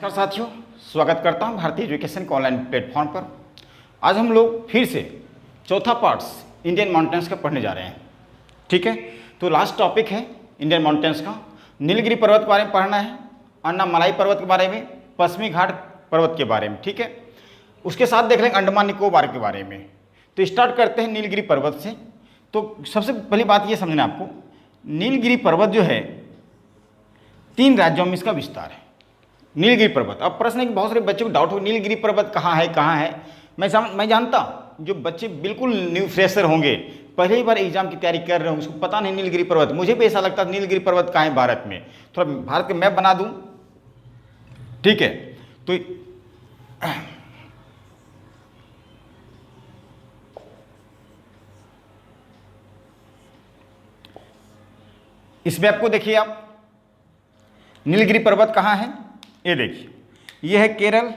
नमस्कार साथियों, स्वागत करता हूं भारतीय एजुकेशन के ऑनलाइन प्लेटफॉर्म पर। आज हम लोग फिर से चौथा पार्ट्स इंडियन माउंटेन्स का पढ़ने जा रहे हैं। ठीक है, तो लास्ट टॉपिक है इंडियन माउंटेन्स का। नीलगिरी पर्वत के बारे में पढ़ना है, अन्नामलाई पर्वत के बारे में, पश्चिमी घाट पर्वत के बारे में। ठीक है, उसके साथ देख लेंगे अंडमान निकोबार के बारे में। तो स्टार्ट करते हैं नीलगिरी पर्वत से। तो सबसे पहली बात ये समझना आपको, नीलगिरी पर्वत जो है 3 राज्यों में इसका विस्तार है। नीलगिरी पर्वत, अब प्रश्न है कि बहुत सारे बच्चों को डाउट हो नीलगिरी पर्वत कहाँ है। मैं जानता हूँ जो बच्चे बिल्कुल न्यू फ्रेशर होंगे, पहली बार एग्जाम की तैयारी कर रहे होंगे, उसको पता नहीं नीलगिरी पर्वत। मुझे भी ऐसा लगता है नीलगिरी पर्वत कहाँ है भारत में। थोड़ा भारत का मैप बना दूँ, ठीक है। तो इस मैप को देखिए आप, नीलगिरी पर्वत कहाँ है ये देखिए। ये है केरल,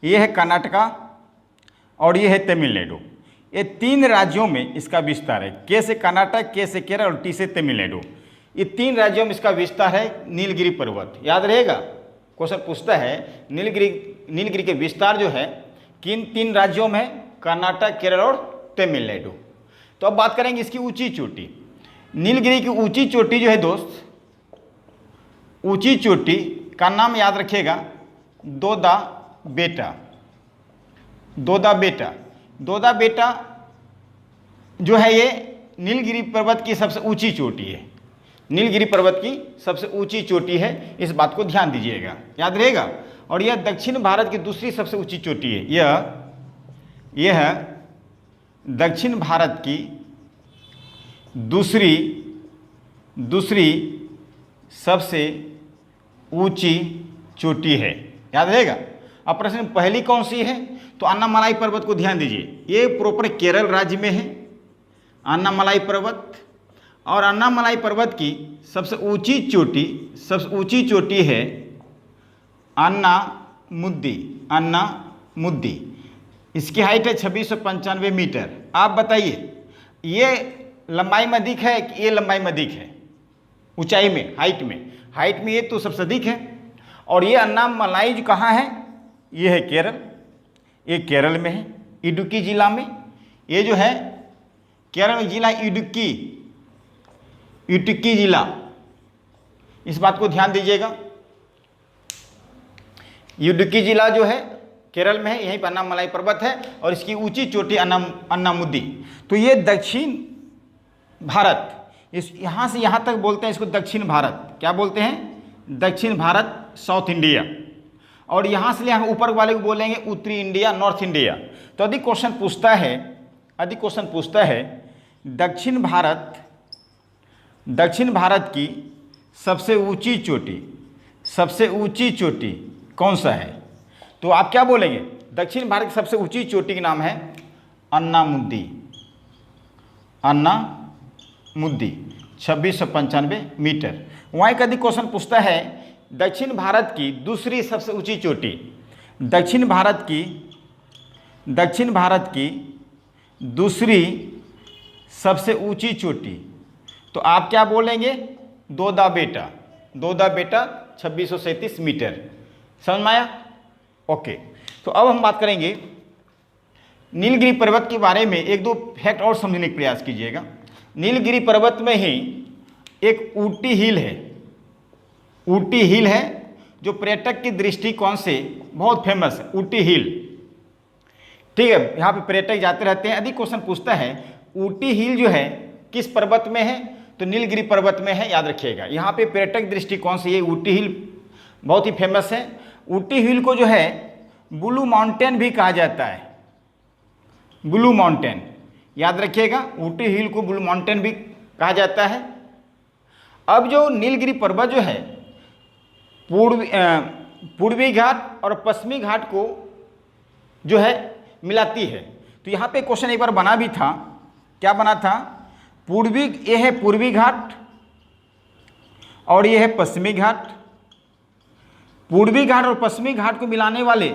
ये है कर्नाटका और ये है तमिलनाडु। ये 3 राज्यों में इसका विस्तार है। के से कर्नाटक, के से केरल और टी से तमिलनाडु। ये 3 राज्यों में इसका विस्तार है नीलगिरी पर्वत। याद रहेगा, क्वेश्चन पूछता है नीलगिरी के विस्तार जो है किन 3 राज्यों में, कर्नाटक, केरल और तमिलनाडु। तो अब बात करेंगे इसकी ऊंची चोटी। नीलगिरी की ऊंची चोटी जो है दोस्त, ऊंची चोटी का नाम याद रखिएगा दोदा बेटा। दोदा बेटा जो है ये नीलगिरी पर्वत की सबसे ऊंची चोटी है। नीलगिरी पर्वत की सबसे ऊंची चोटी है, इस बात को ध्यान दीजिएगा, याद रहेगा। और यह दक्षिण भारत की दूसरी सबसे ऊंची चोटी है। यह है दक्षिण भारत की दूसरी सबसे ऊंची चोटी है, याद रहेगा। अब प्रश्न पहली कौन सी है, तो अन्नामलाई पर्वत को ध्यान दीजिए। ये प्रॉपर केरल राज्य में है अन्नामलाई पर्वत। और अन्नामलाई पर्वत की सबसे ऊंची चोटी है अन्नामुदी। इसकी हाइट है 2695 मीटर। आप बताइए ये लंबाई में अधिक है कि ये लंबाई में अधिक है? ऊंचाई में, हाइट में ये तो सबसे अधिक है। और ये अन्नामलाई जो कहाँ है, ये है केरल। ये केरल में है, इडुक्की जिला में। ये जो है केरल में जिला इडुक्की जिला, इस बात को ध्यान दीजिएगा। इडुक्की जिला जो है केरल में है, यहीं पर अन्नामलाई पर्वत है और इसकी ऊंची चोटी अन्नामुदी। तो ये दक्षिण भारत, इस यहाँ से यहाँ तक बोलते हैं इसको दक्षिण भारत। क्या बोलते हैं? दक्षिण भारत, साउथ इंडिया। और यहाँ से यहाँ ऊपर वाले को बोलेंगे उत्तरी इंडिया, नॉर्थ इंडिया। तो अधिक क्वेश्चन पूछता है दक्षिण भारत की सबसे ऊंची चोटी कौन सा है? तो आप क्या बोलेंगे? दक्षिण भारत की सबसे ऊंची चोटी का नाम है अन्नामुदी 2695 मीटर। वहाँ एक अधिक क्वेश्चन पूछता है दक्षिण भारत की दूसरी सबसे ऊंची चोटी, दक्षिण भारत की दूसरी सबसे ऊंची चोटी। तो आप क्या बोलेंगे? दोदा बेटा 2637 मीटर। समझ में आया? ओके। तो अब हम बात करेंगे नीलगिरी पर्वत के बारे में। 1-2 फैक्ट और समझने का प्रयास कीजिएगा। नीलगिरी पर्वत में ही एक ऊटी हिल है जो पर्यटक की दृष्टिकोण से बहुत फेमस है। ऊटी हिल, ठीक है, यहाँ पे पर्यटक जाते रहते हैं। अधिक क्वेश्चन पूछता है ऊटी हिल जो है किस पर्वत में है, तो नीलगिरी पर्वत में है, याद रखिएगा। यहाँ पे पर्यटक दृष्टिकोण से ये ऊटी हिल बहुत ही फेमस है। ऊटी हिल को जो है ब्लू माउंटेन भी कहा जाता है। ब्लू माउंटेन, याद रखिएगा, ऊटी हिल को ब्लू माउंटेन भी कहा जाता है। अब जो नीलगिरी पर्वत जो है पूर्वी घाट और पश्चिमी घाट को जो है मिलाती है। तो यहाँ पे क्वेश्चन एक बार बना भी था। क्या बना था? ये है पूर्वी घाट और ये है पश्चिमी घाट। पूर्वी घाट और पश्चिमी घाट को मिलाने वाले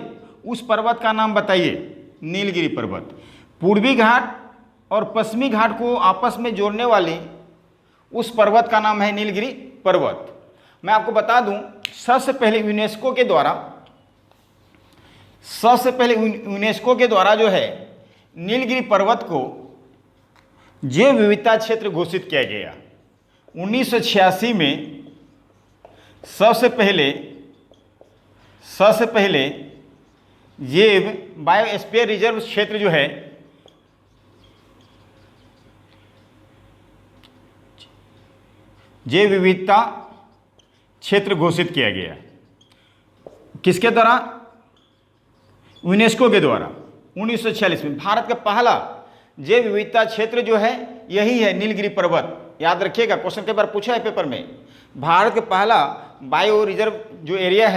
उस पर्वत का नाम बताइए। नीलगिरी पर्वत। पूर्वी घाट और पश्चिमी घाट को आपस में जोड़ने वाले उस पर्वत का नाम है नीलगिरी पर्वत। मैं आपको बता दूं, सबसे पहले यूनेस्को के द्वारा सबसे पहले यूनेस्को के द्वारा जो है नीलगिरी पर्वत को जैव विविधता क्षेत्र घोषित किया गया। 1986 में सबसे पहले जैव बायोस्फीयर रिजर्व क्षेत्र जो है जैव विविधता क्षेत्र घोषित किया गया। किसके द्वारा? यूनेस्को के द्वारा 1946 में। भारत का पहला जैव विविधता क्षेत्र जो है यही है नीलगिरी पर्वत। याद रखिएगा, क्वेश्चन कई बार पूछा है पेपर में। भारत का पहला बायो रिजर्व जो एरिया है